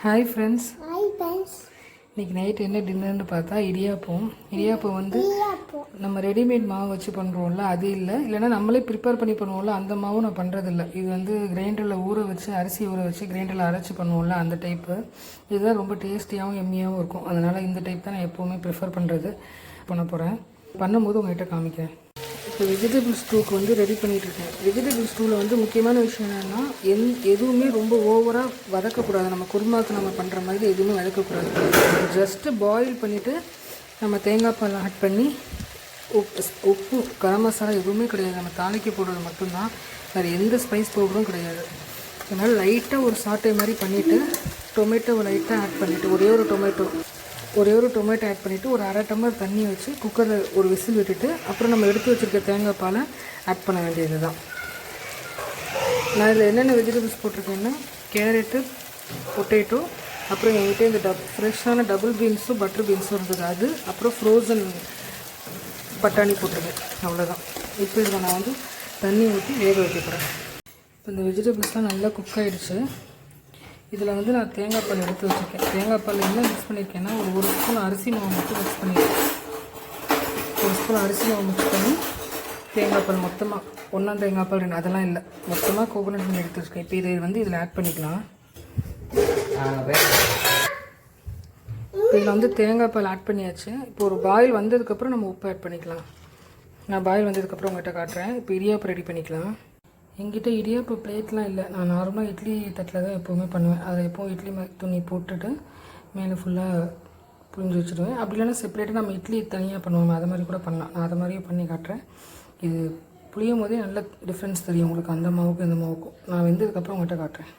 Hi friends. Hi friends. இன்றைக்கி night என்ன டின்னர்னு பார்த்தா இடியாப்பம் வந்து நம்ம ரெடிமேட் மாவு வச்சு பண்ணுறோம்ல, அது இல்லைன்னா நம்மளே ப்ரிப்பேர் பண்ணி பண்ணுவோம்ல, அந்த மாவும் நான் பண்ணுறதில்ல. இது வந்து கிரைண்டரில் ஊற வச்சு அரிசி ஊற வச்சு கிரைண்டரில் அரைச்சி பண்ணுவோம்ல, அந்த டைப்பு. இதுதான் ரொம்ப டேஸ்டியாகவும் எம்மியாகவும் இருக்கும். அதனால் இந்த டைப் தான் நான் எப்போவுமே ப்ரிஃபர் பண்ணுறது. பண்ண போகிறேன். பண்ணும்போது உங்கள்கிட்ட காமிக்கிறேன். இப்போ வெஜிடபிள் ஸ்டூக்கு வந்து ரெடி பண்ணிகிட்ருக்கேன். வெஜிடபிள் ஸ்டூவில் வந்து முக்கியமான விஷயம் என்னென்னா, எதுவுமே ரொம்ப ஓவராக வதக்கக்கூடாது. நம்ம குருமாவுக்கு நம்ம பண்ணுற மாதிரி எதுவுமே வதக்கக்கூடாது. ஜஸ்ட்டு பாயில் பண்ணிவிட்டு நம்ம தேங்காய் பால் ஆட் பண்ணி உப்பு கரம் மசாலா எதுவுமே கிடையாது. நம்ம தாளிக்க போடுறது மட்டும்தான், வேறு எந்த ஸ்பைஸ் பவுடரும் கிடையாது. அதனால் லைட்டாக ஒரு சாட்டை மாதிரி பண்ணிவிட்டு டொமேட்டோவை லைட்டாக ஆட் பண்ணிவிட்டு ஒரே ஒரு டொமேட்டோ ஆட் பண்ணிவிட்டு ஒரு அரை டம்ளர் தண்ணி வச்சு குக்கரில் ஒரு விசில் விட்டுட்டு அப்புறம் நம்ம எடுத்து வச்சுருக்க தேங்காய் பாலை ஆட் பண்ண வேண்டியது தான். நான் இதில் என்னென்ன வெஜிடபிள்ஸ் போட்டிருக்கேன்னா, கேரட்டு, பொட்டேட்டோ, அப்புறம் என்கிட்ட இந்த ஃப்ரெஷ்ஷான டபுள் பீன்ஸும் பட்டர் பீன்ஸும் இருந்தது, அது அப்புறம் ஃப்ரோசன் பட்டாணி போட்டிருக்கேன். அவ்வளோதான். இப்போ இதில் நான் வந்து தண்ணி ஊற்றி வேக வைக்க போகிறேன். இப்போ இந்த வெஜிடபிள்ஸ்லாம் நல்லா குக் ஆகிடுச்சு. இதில் வந்து நான் தேங்காய் பால் எடுத்து வச்சுருக்கேன். தேங்காய் பால் என்ன மிக்ஸ் பண்ணியிருக்கேன்னா, ஒரு ஸ்பூன் அரிசி மாவு மட்டும் மிக்ஸ் பண்ணியிருக்கேன். ஒரு ஸ்பூன் அரிசி மாவு மிக்ஸ் பண்ணி தேங்காய் பால் மொத்தமாக ஒன்றாம் தேங்காய் பால் ரெண்டு அதெல்லாம் இல்லை, மொத்தமாக கோகோனட் மில்க் எடுத்து வச்சுருக்கேன். இப்போ இதை வந்து இதில் ஆட் பண்ணிக்கலாம். இப்போ இதில் வந்து தேங்காய் பால் ஆட் பண்ணியாச்சு. இப்போ ஒரு பாயில் வந்ததுக்கப்புறம் நம்ம உப்பு ஆட் பண்ணிக்கலாம். நான் பாயில் வந்ததுக்கப்புறம் உங்கள்கிட்ட காட்டுறேன். இப்போ இடியாப்பம் ரெடி பண்ணிக்கலாம். என்கிட்ட இடியாப்ப பிளேட்லாம் இல்லை. நான் நார்மலாக இட்லி தட்டில் தான் எப்போவுமே பண்ணுவேன். அதை எப்போவும் இட்லி துணி போட்டுட்டு மேலே ஃபுல்லாக புழிஞ்சு வச்சுடுவேன். அப்படி இல்லைன்னா செப்பரேட்டாக நம்ம இட்லி தனியாக பண்ணுவோம், அதை மாதிரி கூட பண்ணலாம். நான் அதை மாதிரியே பண்ணி காட்டுறேன். இது புளியும் போதே நல்ல டிஃப்ரென்ஸ் தெரியும் உங்களுக்கு, அந்த மாவுக்கும் இந்த மாவுக்கும். நான் வெந்ததுக்கப்புறம் உங்கள்கிட்ட காட்டுறேன்.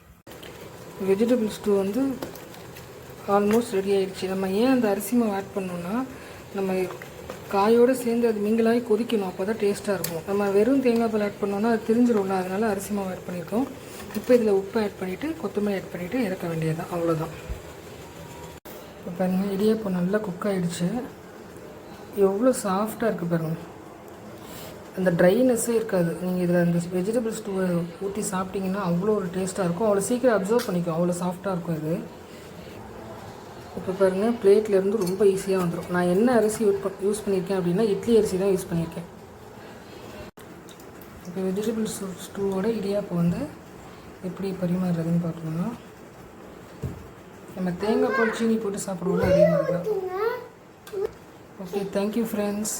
வெஜிடபிள் ஸ்டூ வந்து ஆல்மோஸ்ட் ரெடி ஆகிடுச்சு. நம்ம ஏன் அந்த அரிசி மாவு ஆட் பண்ணோன்னா, நம்ம காயோடு சேர்ந்து அது மிங்கிலாகி கொதிக்கணும், அப்போ தான் டேஸ்ட்டாக இருக்கும். நம்ம வெறும் தேங்காய் பால் ஆட் பண்ணோன்னா அது தெரிஞ்சிடும்ல, அதனால் அரிசி மாவு ஆட் பண்ணியிருக்கோம். இப்போ இதில் உப்பு ஆட் பண்ணிவிட்டு கொத்தமல்லி ஆட் பண்ணிவிட்டு இறக்க வேண்டியது தான், அவ்வளோதான். இப்போ பாருங்கள், இடியாப்பம் நல்லா குக் ஆகிடுச்சு. எவ்வளோ சாஃப்டாக இருக்குது பாருங்கள். அந்த ட்ரைனஸ்ஸே இருக்காது. நீங்கள் இதில் அந்த வெஜிடபிள் ஸ்டூவை ஊற்றி சாப்பிட்டிங்கன்னா அவ்வளோ ஒரு டேஸ்ட்டாக இருக்கும். அவ்வளோ சீக்கிரம் அப்சர்வ் பண்ணிக்கும், அவ்வளோ சாஃப்டாக இருக்கும் இது. இப்போ பாருங்கள், பிளேட்லேருந்து ரொம்ப ஈஸியாக வந்துடும். நான் என்ன அரிசி யூஸ் பண்ணியிருக்கேன் அப்படின்னா, இட்லி அரிசி தான் யூஸ் பண்ணியிருக்கேன். இப்போ வெஜிடபிள் ஸ்டூவோட இடியாப்பம் வந்து எப்படி பரிமாறுறதுன்னு பார்க்கணுன்னா, நம்ம தேங்காய் பால் சீனி போட்டு சாப்பிடுவோம்ல, அதே மாதிரி தான். Okay, thank you friends.